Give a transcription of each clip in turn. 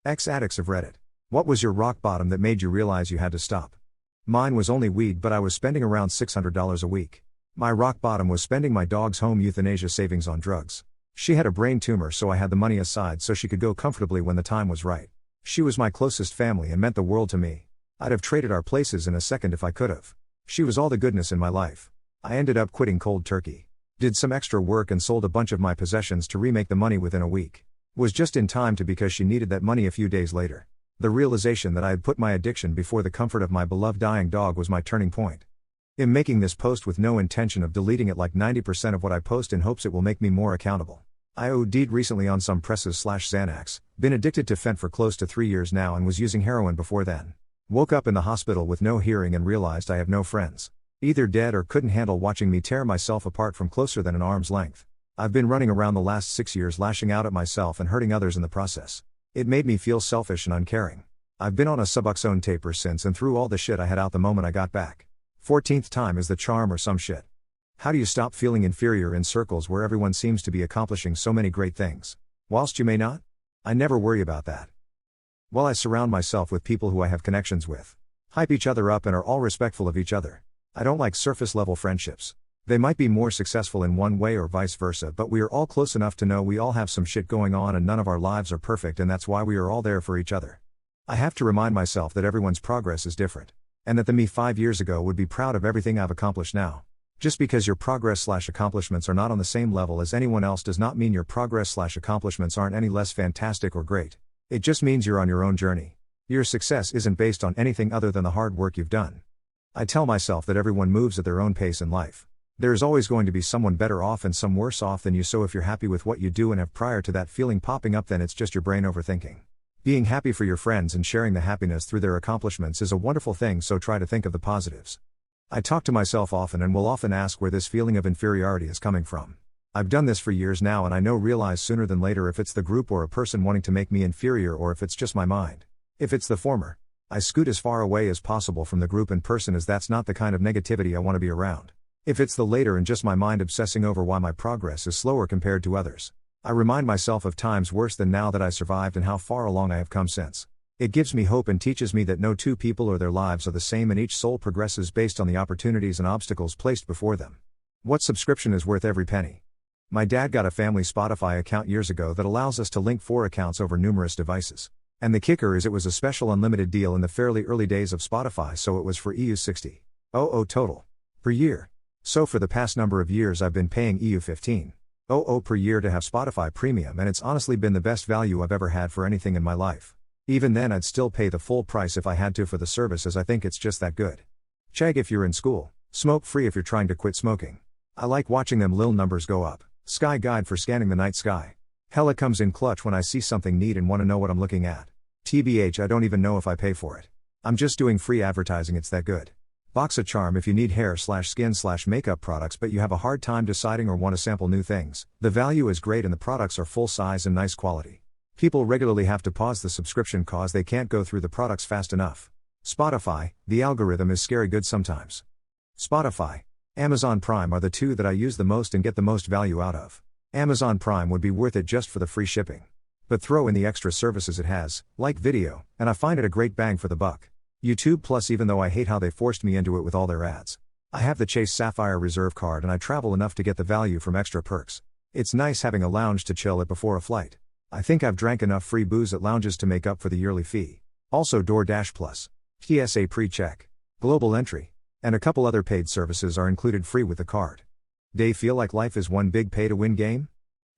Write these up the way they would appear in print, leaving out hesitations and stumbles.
Addicts of Reddit. What was your rock bottom that made you realize you had to stop? Mine was only weed, but I was spending around $600 a week. My rock bottom was spending my dog's home euthanasia savings on drugs. She had a brain tumor, so I had the money aside so she could go comfortably when the time was right. She was my closest family and meant the world to me. I'd have traded our places in a second if I could have. She was all the goodness in my life. I ended up quitting cold turkey. Did some extra work and sold a bunch of my possessions to remake the money within a week. Was just in time to because she needed that money a few days later. The realization that I had put my addiction before the comfort of my beloved dying dog was my turning point. I'm making this post with no intention of deleting it like 90% of what I post in hopes it will make me more accountable. I OD'd recently on some presses/Xanax, been addicted to fent for close to 3 years now and was using heroin before then. Woke up in the hospital with no hearing and realized I have no friends. Either dead or couldn't handle watching me tear myself apart from closer than an arm's length. I've been running around the last 6 years lashing out at myself and hurting others in the process. It made me feel selfish and uncaring. I've been on a Suboxone taper since and threw all the shit I had out the moment I got back. 14th time is the charm or some shit. How do you stop feeling inferior in circles where everyone seems to be accomplishing so many great things, whilst you may not? I never worry about that. While I surround myself with people who I have connections with, hype each other up and are all respectful of each other. I don't like surface level friendships. They might be more successful in one way or vice versa, but we are all close enough to know we all have some shit going on and none of our lives are perfect, and that's why we are all there for each other. I have to remind myself that everyone's progress is different, and that the me 5 years ago would be proud of everything I've accomplished now. Just because your progress/accomplishments are not on the same level as anyone else does not mean your progress/accomplishments aren't any less fantastic or great. It just means you're on your own journey. Your success isn't based on anything other than the hard work you've done. I tell myself that everyone moves at their own pace in life. There is always going to be someone better off and some worse off than you, so if you're happy with what you do and have prior to that feeling popping up, then it's just your brain overthinking. Being happy for your friends and sharing the happiness through their accomplishments is a wonderful thing, so try to think of the positives. I talk to myself often and will often ask where this feeling of inferiority is coming from. I've done this for years now and I realize sooner than later if it's the group or a person wanting to make me inferior or if it's just my mind. If it's the former, I scoot as far away as possible from the group and person, as that's not the kind of negativity I want to be around. If it's the later and just my mind obsessing over why my progress is slower compared to others, I remind myself of times worse than now that I survived and how far along I have come since. It gives me hope and teaches me that no two people or their lives are the same and each soul progresses based on the opportunities and obstacles placed before them. What subscription is worth every penny? My dad got a family Spotify account years ago that allows us to link 4 accounts over numerous devices. And the kicker is it was a special unlimited deal in the fairly early days of Spotify, so it was for EU 60 total per year. So for the past number of years I've been paying EU 15 per year to have Spotify Premium, and it's honestly been the best value I've ever had for anything in my life. Even then I'd still pay the full price if I had to for the service, as I think it's just that good. Chag if you're in school, smoke free if you're trying to quit smoking. I like watching them lil numbers go up. Sky guide for scanning the night sky. Hell, it comes in clutch when I see something neat and want to know what I'm looking at. TBH, I don't even know if I pay for it. I'm just doing free advertising, it's that good. Box a charm if you need hair/skin/makeup products but you have a hard time deciding or want to sample new things. The value is great and the products are full size and nice quality. People regularly have to pause the subscription cause they can't go through the products fast enough. Spotify, the algorithm is scary good sometimes. Spotify, Amazon Prime are the two that I use the most and get the most value out of. Amazon Prime would be worth it just for the free shipping. But throw in the extra services it has, like video, and I find it a great bang for the buck. YouTube Plus, even though I hate how they forced me into it with all their ads. I have the Chase Sapphire Reserve card and I travel enough to get the value from extra perks. It's nice having a lounge to chill at before a flight. I think I've drank enough free booze at lounges to make up for the yearly fee. Also DoorDash Plus, TSA pre-check, Global Entry, and a couple other paid services are included free with the card. They feel like life is one big pay-to-win game?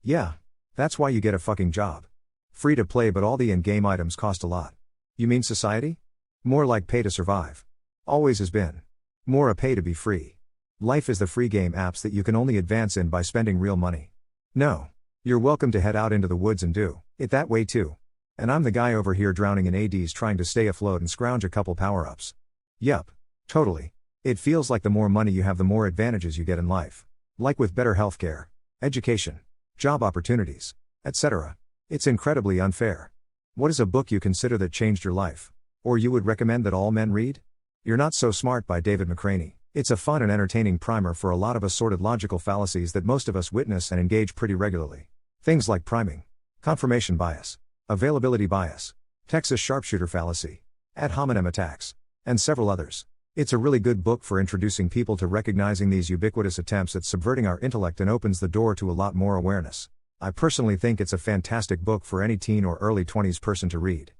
Yeah. That's why you get a fucking job. Free to play but all the in-game items cost a lot. You mean society? More like pay to survive. Always has been. More a pay to be free. Life is the free game apps that you can only advance in by spending real money. No. You're welcome to head out into the woods and do it that way too. And I'm the guy over here drowning in ADs trying to stay afloat and scrounge a couple power-ups. Yup. Totally. It feels like the more money you have the more advantages you get in life. Like with better healthcare, education, job opportunities, etc. It's incredibly unfair. What is a book you consider that changed your life? Or you would recommend that all men read? You're Not So Smart by David McCraney. It's a fun and entertaining primer for a lot of assorted logical fallacies that most of us witness and engage pretty regularly. Things like priming, confirmation bias, availability bias, Texas Sharpshooter Fallacy. Ad hominem attacks. And several others. It's a really good book for introducing people to recognizing these ubiquitous attempts at subverting our intellect and opens the door to a lot more awareness. I personally think it's a fantastic book for any teen or early 20s person to read.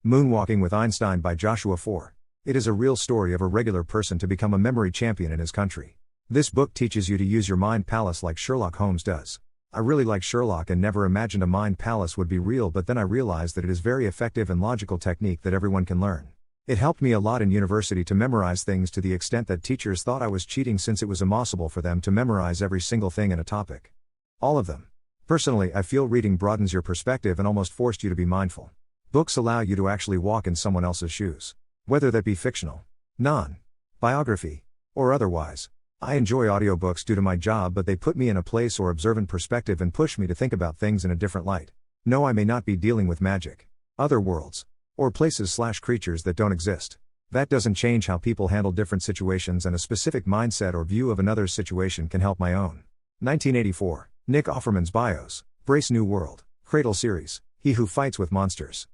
Moonwalking with Einstein by Joshua 4. It is a real story of a regular person to become a memory champion in his country. This book teaches you to use your mind palace like Sherlock Holmes does. I really like Sherlock and never imagined a mind palace would be real, but then I realized that it is very effective and logical technique that everyone can learn. It helped me a lot in university to memorize things to the extent that teachers thought I was cheating since it was impossible for them to memorize every single thing in a topic. All of them. Personally, I feel reading broadens your perspective and almost forced you to be mindful. Books allow you to actually walk in someone else's shoes. Whether that be fictional, non-biography, or otherwise. I enjoy audiobooks due to my job, but they put me in a place or observant perspective and push me to think about things in a different light. No, I may not be dealing with magic, other worlds, or places/creatures that don't exist. That doesn't change how people handle different situations, and a specific mindset or view of another's situation can help my own. 1984. Nick Offerman's Bios, Brace New World, Cradle Series, He Who Fights with Monsters.